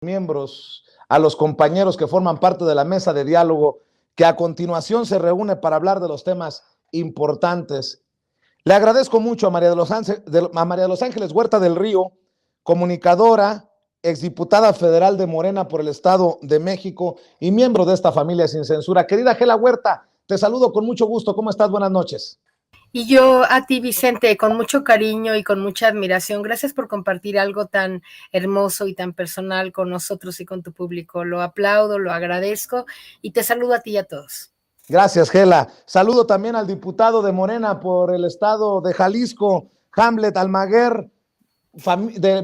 miembros, a los compañeros que forman parte de la mesa de diálogo, que a continuación se reúne para hablar de los temas importantes. Le agradezco mucho a María de los Ángeles Huerta del Río, comunicadora, exdiputada federal de Morena por el Estado de México y miembro de esta familia sin censura. Querida Gela Huerta, te saludo con mucho gusto. ¿Cómo estás? Buenas noches. Y yo a ti, Vicente, con mucho cariño y con mucha admiración, gracias por compartir algo tan hermoso y tan personal con nosotros y con tu público. Lo aplaudo, lo agradezco y te saludo a ti y a todos. Gracias, Gela. Saludo también al diputado de Morena por el estado de Jalisco, Hamlet Almaguer,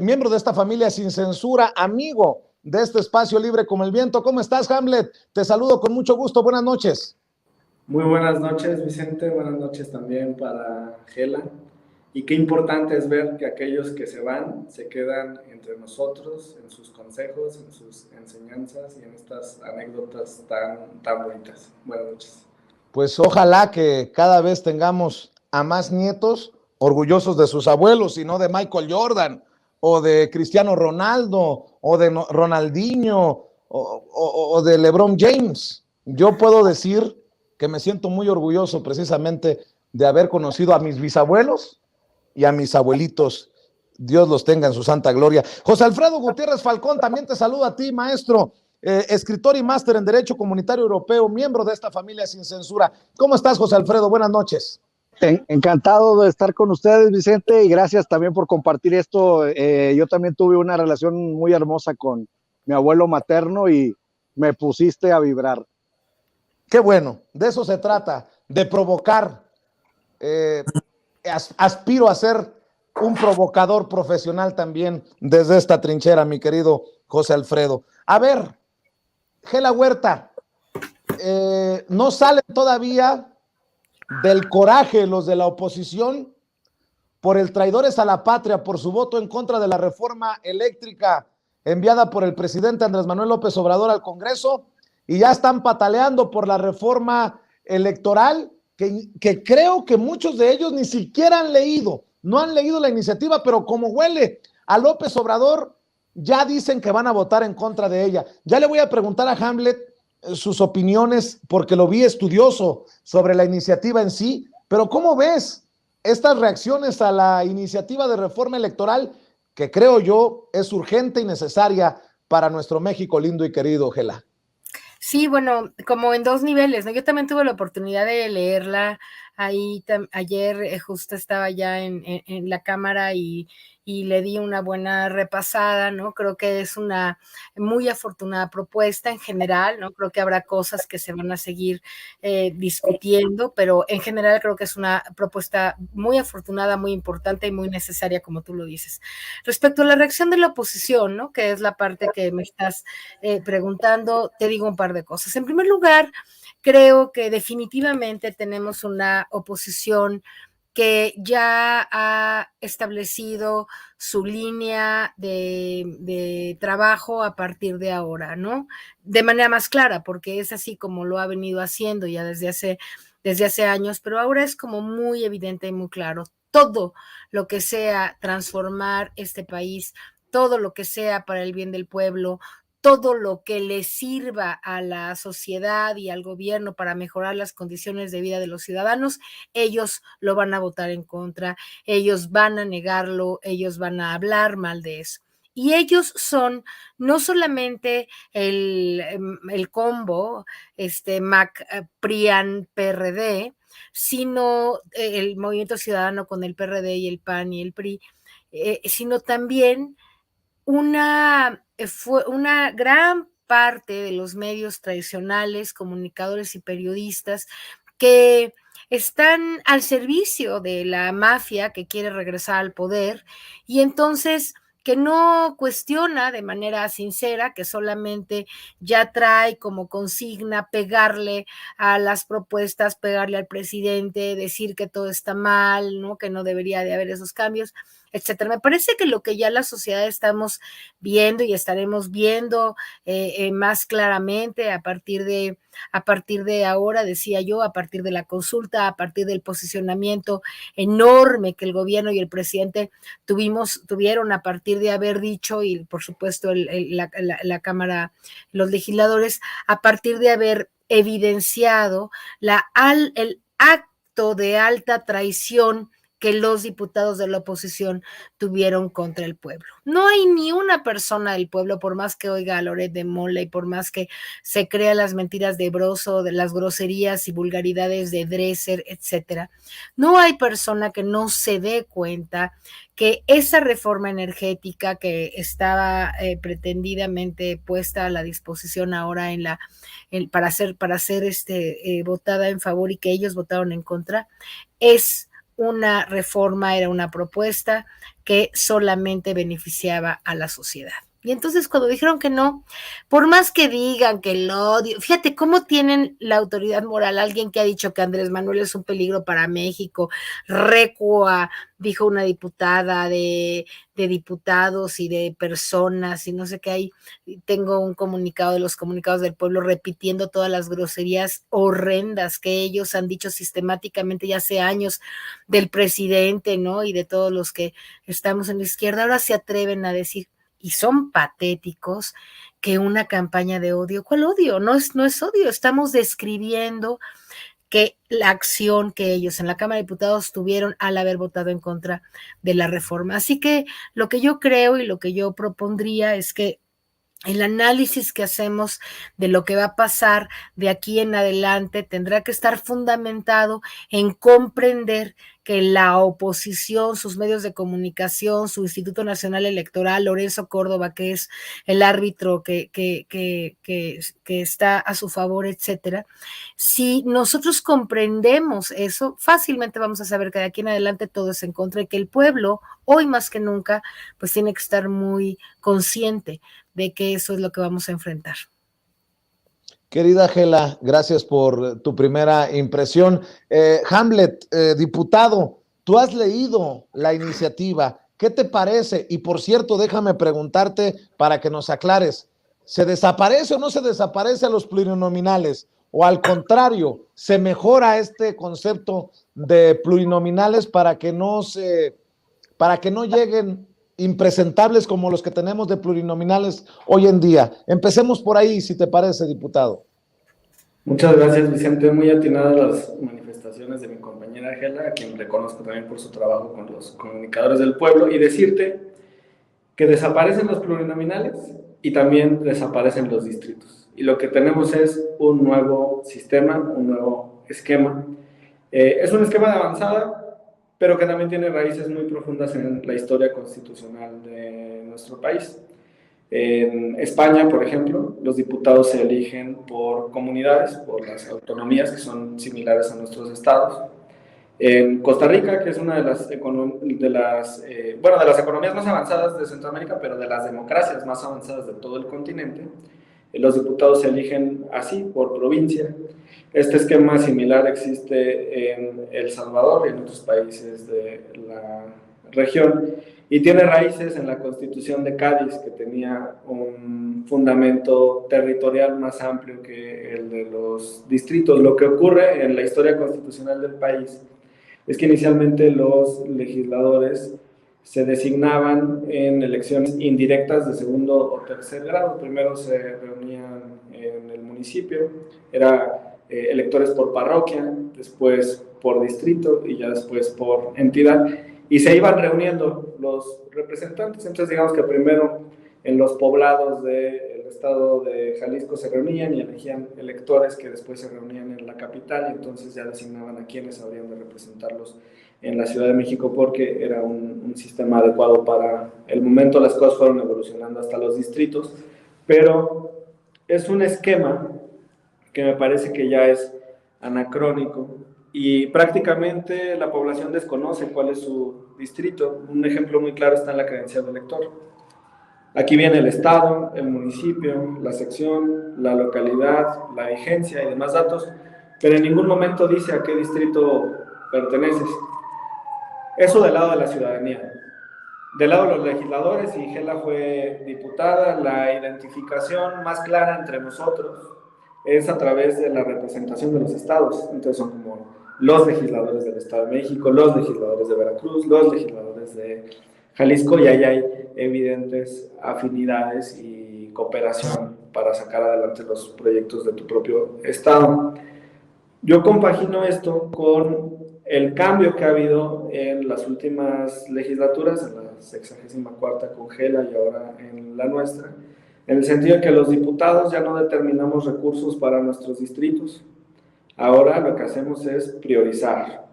miembro de esta familia sin censura, amigo de este espacio libre como el viento. ¿Cómo estás, Hamlet? Te saludo con mucho gusto. Buenas noches. Muy buenas noches, Vicente. Buenas noches también para Gela. Y qué importante es ver que aquellos que se van se quedan entre nosotros, en sus consejos, en sus enseñanzas y en estas anécdotas tan bonitas. Buenas noches. Pues ojalá que cada vez tengamos a más nietos orgullosos de sus abuelos y no de Michael Jordan o de Cristiano Ronaldo o de Ronaldinho o de LeBron James. Yo puedo decir que me siento muy orgulloso precisamente de haber conocido a mis bisabuelos y a mis abuelitos. Dios los tenga en su santa gloria. José Alfredo Gutiérrez Falcón, también te saludo a ti, maestro, escritor y máster en Derecho Comunitario Europeo, miembro de esta familia sin censura. ¿Cómo estás, José Alfredo? Buenas noches. Encantado de estar con ustedes, Vicente, y gracias también por compartir esto. Yo también tuve una relación muy hermosa con mi abuelo materno y me pusiste a vibrar. Qué bueno, de eso se trata, de provocar. Aspiro a ser un provocador profesional también desde esta trinchera, mi querido José Alfredo. A ver, Gela Huerta, no salen todavía del coraje los de la oposición por el traidores a la patria, por su voto en contra de la reforma eléctrica enviada por el presidente Andrés Manuel López Obrador al Congreso, y ya están pataleando por la reforma electoral que creo que muchos de ellos ni siquiera han leído, no han leído la iniciativa, pero como huele a López Obrador, ya dicen que van a votar en contra de ella. Ya le voy a preguntar a Hamlet sus opiniones, porque lo vi estudioso sobre la iniciativa en sí, pero ¿cómo ves estas reacciones a la iniciativa de reforma electoral que creo yo es urgente y necesaria para nuestro México lindo y querido, Gela? Sí, bueno, como en dos niveles, ¿no? Yo también tuve la oportunidad de leerla ahí ayer, justo estaba ya en la cámara y le di una buena repasada, ¿no? Creo que es una muy afortunada propuesta en general, ¿no? Creo que habrá cosas que se van a seguir discutiendo, pero en general creo que es una propuesta muy afortunada, muy importante y muy necesaria, como tú lo dices. Respecto a la reacción de la oposición, ¿no? Que es la parte que me estás preguntando, te digo un par de cosas. En primer lugar, creo que definitivamente tenemos una oposición que ya ha establecido su línea de trabajo a partir de ahora, ¿no? De manera más clara, porque es así como lo ha venido haciendo ya desde hace años, pero ahora es como muy evidente y muy claro. Todo lo que sea transformar este país, todo lo que sea para el bien del pueblo, todo lo que le sirva a la sociedad y al gobierno para mejorar las condiciones de vida de los ciudadanos, ellos lo van a votar en contra, ellos van a negarlo, ellos van a hablar mal de eso. Y ellos son no solamente el combo, MAC, PRIAN, PRD, sino el Movimiento Ciudadano con el PRD y el PAN y el PRI, sino también fue una gran parte de los medios tradicionales, comunicadores y periodistas que están al servicio de la mafia que quiere regresar al poder y entonces que no cuestiona de manera sincera, que solamente ya trae como consigna pegarle a las propuestas, pegarle al presidente, decir que todo está mal, ¿no? Que no debería de haber esos cambios. etcétera. Me parece que lo que ya la sociedad estamos viendo y estaremos viendo más claramente a partir de ahora, decía yo, a partir de la consulta, a partir del posicionamiento enorme que el gobierno y el presidente tuvieron a partir de haber dicho, y por supuesto la Cámara, los legisladores, a partir de haber evidenciado el acto de alta traición que los diputados de la oposición tuvieron contra el pueblo. No hay ni una persona del pueblo, por más que oiga a Loret de Mola y por más que se crea las mentiras de Broso, de las groserías y vulgaridades de Dresser, etcétera. No hay persona que no se dé cuenta que esa reforma energética que estaba pretendidamente puesta a la disposición ahora para ser votada en favor y que ellos votaron en contra, es una reforma, era una propuesta que solamente beneficiaba a la sociedad. Y entonces cuando dijeron que no, por más que digan que el odio, fíjate cómo tienen la autoridad moral, alguien que ha dicho que Andrés Manuel es un peligro para México, recua, dijo una diputada de diputados y de personas y no sé qué hay, tengo un comunicado de los comunicados del pueblo repitiendo todas las groserías horrendas que ellos han dicho sistemáticamente ya hace años del presidente, ¿no? Y de todos los que estamos en la izquierda, ahora se atreven a decir, y son patéticos, que una campaña de odio, ¿cuál odio? No es odio, estamos describiendo que la acción que ellos en la Cámara de Diputados tuvieron al haber votado en contra de la reforma. Así que lo que yo creo y lo que yo propondría es que el análisis que hacemos de lo que va a pasar de aquí en adelante tendrá que estar fundamentado en comprender que la oposición, sus medios de comunicación, su Instituto Nacional Electoral, Lorenzo Córdoba, que es el árbitro que está a su favor, etcétera. Si nosotros comprendemos eso, fácilmente vamos a saber que de aquí en adelante todo es en contra y que el pueblo, hoy más que nunca, pues tiene que estar muy consciente de que eso es lo que vamos a enfrentar. Querida Gela, gracias por tu primera impresión. Hamlet, diputado, tú has leído la iniciativa, ¿qué te parece? Y por cierto, déjame preguntarte para que nos aclares, ¿se desaparece o no se desaparece a los plurinominales? O al contrario, ¿se mejora este concepto de plurinominales para que no lleguen impresentables como los que tenemos de plurinominales hoy en día? Empecemos por ahí, si te parece, diputado. Muchas gracias, Vicente. Muy atinadas las manifestaciones de mi compañera Gela, a quien reconozco también por su trabajo con los comunicadores del pueblo, y decirte que desaparecen los plurinominales y también desaparecen los distritos. Y lo que tenemos es un nuevo sistema, un nuevo esquema. Es un esquema de avanzada, pero que también tiene raíces muy profundas en la historia constitucional de nuestro país. En España, por ejemplo, los diputados se eligen por comunidades, por las autonomías que son similares a nuestros estados. En Costa Rica, que es una de las economías más avanzadas de Centroamérica, pero de las democracias más avanzadas de todo el continente, los diputados se eligen así, por provincia. Este esquema similar existe en El Salvador y en otros países de la región, y tiene raíces en la Constitución de Cádiz, que tenía un fundamento territorial más amplio que el de los distritos. Lo que ocurre en la historia constitucional del país es que inicialmente los legisladores se designaban en elecciones indirectas de segundo o tercer grado. Primero se reunían en el municipio, era electores por parroquia, después por distrito y ya después por entidad, y se iban reuniendo los representantes. Entonces digamos que primero en los poblados del estado de Jalisco se reunían y elegían electores que después se reunían en la capital, y entonces ya designaban a quienes habrían de representarlos en la Ciudad de México, porque era un sistema adecuado para el momento. Las cosas fueron evolucionando hasta los distritos, pero es un esquema que me parece que ya es anacrónico y prácticamente la población desconoce cuál es su distrito. Un ejemplo muy claro está en la credencial del elector. Aquí viene el estado, el municipio, la sección, la localidad, la vigencia y demás datos, pero en ningún momento dice a qué distrito perteneces. Eso del lado de la ciudadanía. del lado de los legisladores, y Gela fue diputada, la identificación más clara entre nosotros es a través de la representación de los estados. Entonces son como los legisladores del Estado de México, los legisladores de Veracruz, los legisladores de Jalisco, y ahí hay evidentes afinidades y cooperación para sacar adelante los proyectos de tu propio estado. Yo compagino esto con el cambio que ha habido en las últimas legislaturas, en la 64ª con Gela y ahora en la nuestra, en el sentido de que los diputados ya no determinamos recursos para nuestros distritos. Ahora lo que hacemos es priorizar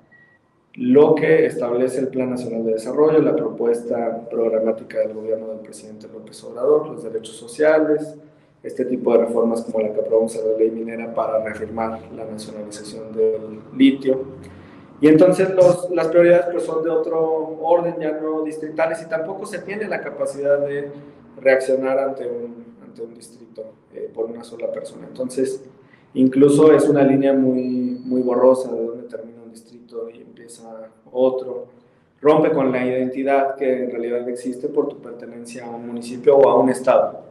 lo que establece el Plan Nacional de Desarrollo, la propuesta programática del gobierno del presidente López Obrador, los derechos sociales, este tipo de reformas como la que aprobamos en la ley minera para reafirmar la nacionalización del litio. Y entonces las prioridades pues son de otro orden, ya no distritales, y tampoco se tiene la capacidad de reaccionar ante un distrito por una sola persona. Entonces, incluso es una línea muy borrosa de dónde termina un distrito y empieza otro. Rompe con la identidad que en realidad existe por tu pertenencia a un municipio o a un estado.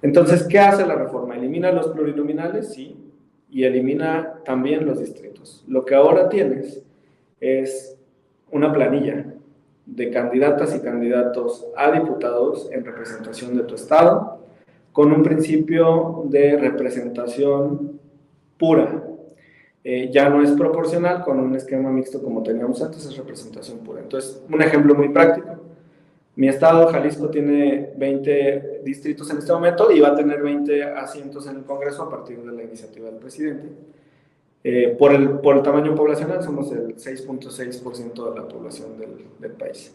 Entonces, ¿qué hace la reforma? Elimina los plurinominales, sí, y elimina también los distritos. Lo que ahora tienes es una planilla de candidatas y candidatos a diputados en representación de tu estado, con un principio de representación pura. Ya no es proporcional con un esquema mixto como teníamos antes, es representación pura. Entonces, un ejemplo muy práctico. Mi estado, Jalisco, tiene 20 distritos en este momento y va a tener 20 asientos en el Congreso a partir de la iniciativa del presidente. Por el tamaño poblacional, somos el 6.6% de la población del país.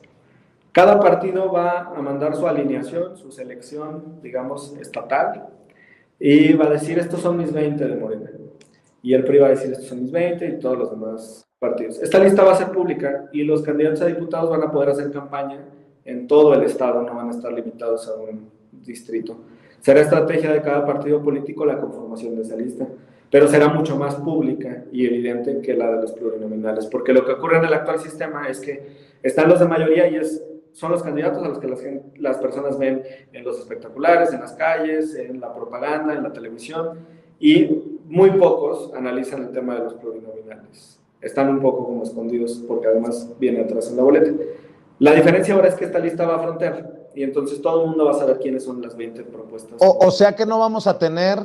Cada partido va a mandar su alineación, su selección, digamos, estatal, y va a decir, estos son mis 20 de Morena. Y el PRI va a decir, estos son mis 20 y todos los demás partidos. Esta lista va a ser pública y los candidatos a diputados van a poder hacer campaña en todo el estado, no van a estar limitados a un distrito. Será estrategia de cada partido político la conformación de esa lista, pero será mucho más pública y evidente que la de los plurinominales, porque lo que ocurre en el actual sistema es que están los de mayoría y son los candidatos a los que las personas ven en los espectaculares, en las calles, en la propaganda, en la televisión, y muy pocos analizan el tema de los plurinominales. Están un poco como escondidos porque además viene atrás en la boleta. La diferencia ahora es que esta lista va a frontear y entonces todo el mundo va a saber quiénes son las 20 propuestas. O sea que no vamos a tener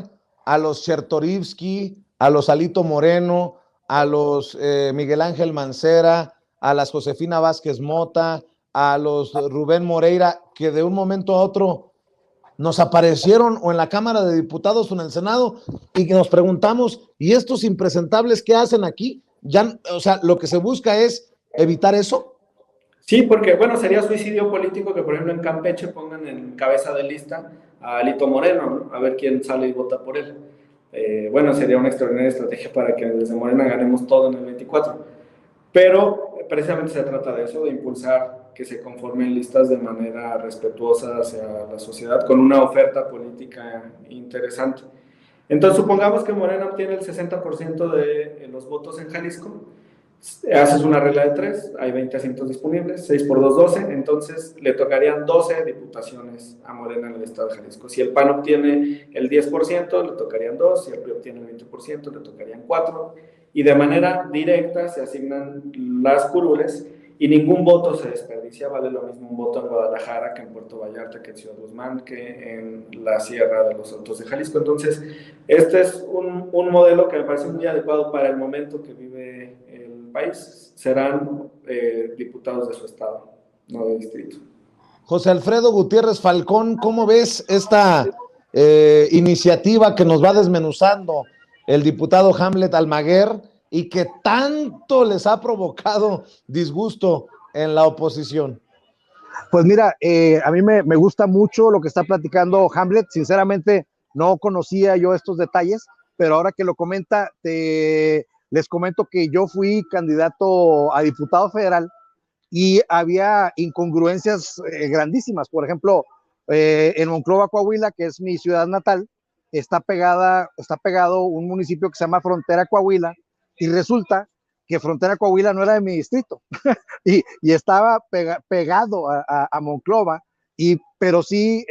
a los Chertorivsky, a los Alito Moreno, a los Miguel Ángel Mancera, a las Josefina Vázquez Mota, a los Rubén Moreira, que de un momento a otro nos aparecieron o en la Cámara de Diputados o en el Senado y que nos preguntamos, ¿y estos impresentables qué hacen aquí? Ya, o sea, lo que se busca es evitar eso. Sí, porque, bueno, sería suicidio político que, por ejemplo, en Campeche pongan en cabeza de lista a Alito Moreno, ¿no? A ver quién sale y vota por él. Bueno, sería una extraordinaria estrategia para que desde Morena ganemos todo en el 24. Pero precisamente se trata de eso, de impulsar que se conformen listas de manera respetuosa hacia la sociedad, con una oferta política interesante. Entonces, supongamos que Morena obtiene el 60% de los votos en Jalisco. Haces una regla de 3, hay 20 asientos disponibles, 6 por 2, 12, entonces le tocarían 12 diputaciones a Morena en el estado de Jalisco. Si el PAN obtiene el 10%, le tocarían 2, si el PRI obtiene el 20%, le tocarían 4, y de manera directa se asignan las curules y ningún voto se desperdicia. Vale lo mismo un voto en Guadalajara que en Puerto Vallarta, que en Ciudad Guzmán, que en la Sierra de los Altos de Jalisco. Entonces, este es un modelo que me parece muy adecuado para el momento que vive el país. Serán diputados de su estado, no de distrito. José Alfredo Gutiérrez Falcón, ¿cómo ves esta iniciativa que nos va desmenuzando el diputado Hamlet Almaguer y que tanto les ha provocado disgusto en la oposición? Pues mira, a mí me gusta mucho lo que está platicando Hamlet. Sinceramente, no conocía yo estos detalles, pero ahora que lo comenta, les comento que yo fui candidato a diputado federal y había incongruencias grandísimas. Por ejemplo, en Monclova, Coahuila, que es mi ciudad natal, está pegado un municipio que se llama Frontera Coahuila, y resulta que Frontera Coahuila no era de mi distrito y estaba pegado a Monclova, pero sí,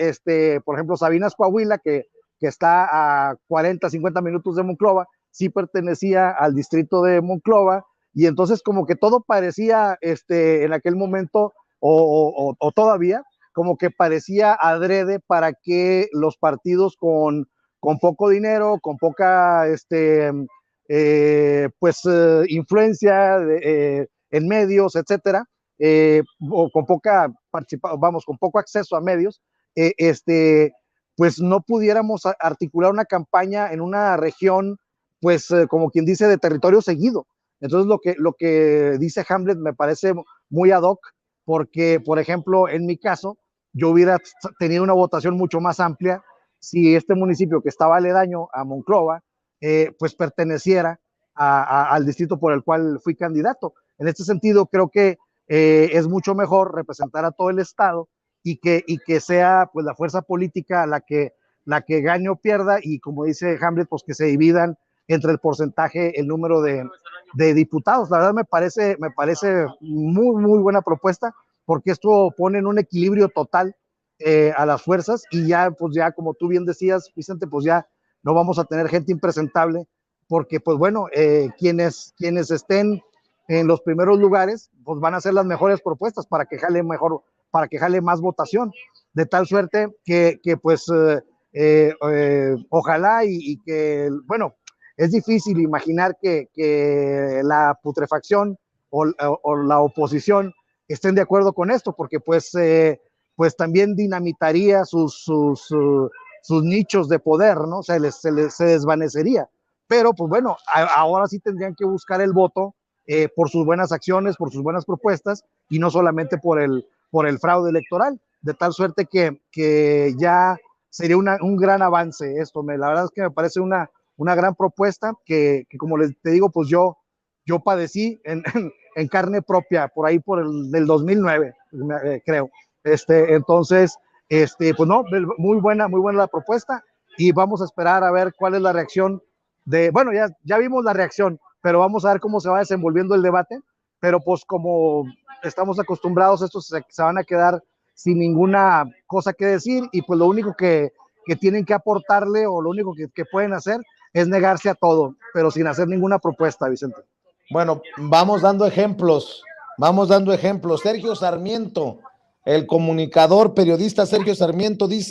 por ejemplo, Sabinas Coahuila, que está a 40, 50 minutos de Monclova, sí pertenecía al distrito de Monclova, y entonces como que todo parecía en aquel momento, o todavía, como que parecía adrede para que los partidos con poco dinero, con poca influencia en medios, etcétera, o con poca participación, vamos, con poco acceso a medios, pues no pudiéramos articular una campaña en una región, pues como quien dice, de territorio seguido. Entonces lo que dice Hamlet me parece muy ad hoc, porque, por ejemplo, en mi caso, yo hubiera tenido una votación mucho más amplia si este municipio que estaba aledaño a Monclova, pues perteneciera al distrito por el cual fui candidato. En este sentido, creo que es mucho mejor representar a todo el estado y que sea pues la fuerza política la que gane o pierda, y como dice Hamlet, pues que se dividan entre el porcentaje, el número de diputados. La verdad me parece muy buena propuesta, porque esto pone en un equilibrio total a las fuerzas, y ya, pues ya como tú bien decías, Vicente, pues ya no vamos a tener gente impresentable, porque pues bueno, quienes estén en los primeros lugares, pues van a hacer las mejores propuestas para que jale mejor, para que jale más votación, de tal suerte que pues ojalá y que, bueno, es difícil imaginar que la putrefacción o la oposición estén de acuerdo con esto, porque pues también dinamitaría sus nichos de poder, ¿no? Se desvanecería. Pero pues bueno, ahora sí tendrían que buscar el voto por sus buenas acciones, por sus buenas propuestas, y no solamente por el fraude electoral, de tal suerte que ya sería un gran avance esto. La verdad es que me parece una gran propuesta que como te digo, pues yo padecí en carne propia por ahí por del 2009, creo. Entonces, pues no, muy buena la propuesta, y vamos a esperar a ver cuál es la reacción bueno, ya vimos la reacción, pero vamos a ver cómo se va desenvolviendo el debate, pero pues como estamos acostumbrados, estos se van a quedar sin ninguna cosa que decir, y pues lo único que tienen que aportarle, o lo único que pueden hacer, es negarse a todo, pero sin hacer ninguna propuesta, Vicente. Bueno, vamos dando ejemplos. Sergio Sarmiento, el comunicador, periodista Sergio Sarmiento dice: